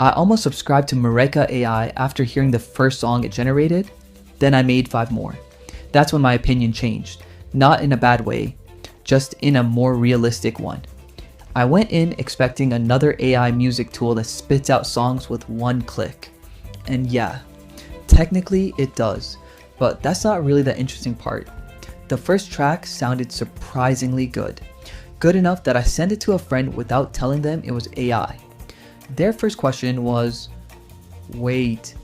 I almost subscribed to Mureka AI after hearing the first song it generated, then I made 5 more. That's when my opinion changed. Not in a bad way, just in a more realistic one. I went in expecting another AI music tool that spits out songs with one click. And yeah, technically it does, but that's not really the interesting part. The first track sounded surprisingly good. Good enough that I sent it to a friend without telling them it was AI. Their first question was, "Wait,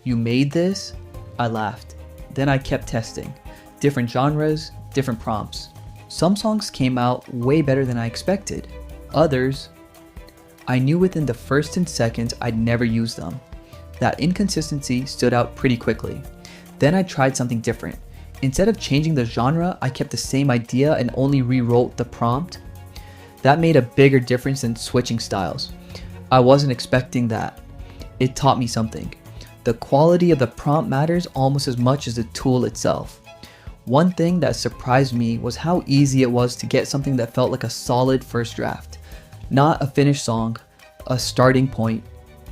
you made this?" I laughed. Then I kept testing. Different genres, different prompts. Some songs came out way better than I expected. Others, I knew within the first 10 seconds I'd never use them. That inconsistency stood out pretty quickly. Then I tried something different. Instead of changing the genre, I kept the same idea and only rewrote the prompt. That made a bigger difference than switching styles. I wasn't expecting that. It taught me something. The quality of the prompt matters almost as much as the tool itself. One thing that surprised me was how easy it was to get something that felt like a solid first draft. Not a finished song, a starting point.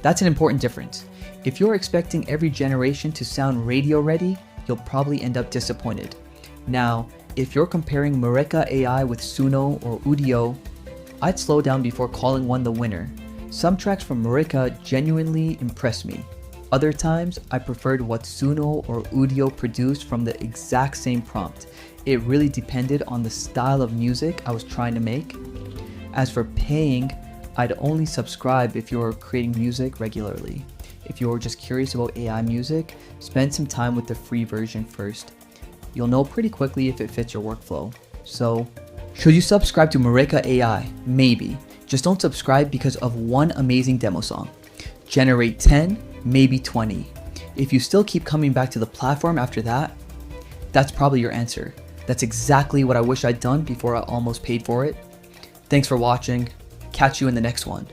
That's an important difference. If you're expecting every generation to sound radio ready, you'll probably end up disappointed. Now, if you're comparing Mureka AI with Suno or Udio, I'd slow down before calling one the winner. Some tracks from Mureka genuinely impressed me. Other times, I preferred what Suno or Udio produced from the exact same prompt. It really depended on the style of music I was trying to make. As for paying, I'd only subscribe if you're creating music regularly. If you're just curious about AI music, spend some time with the free version first. You'll know pretty quickly if it fits your workflow. So, should you subscribe to Mureka AI? Maybe. Just don't subscribe because of one amazing demo song. Generate 10, maybe 20. If you still keep coming back to the platform after that, that's probably your answer. That's exactly what I wish I'd done before I almost paid for it. Thanks for watching. Catch you in the next one.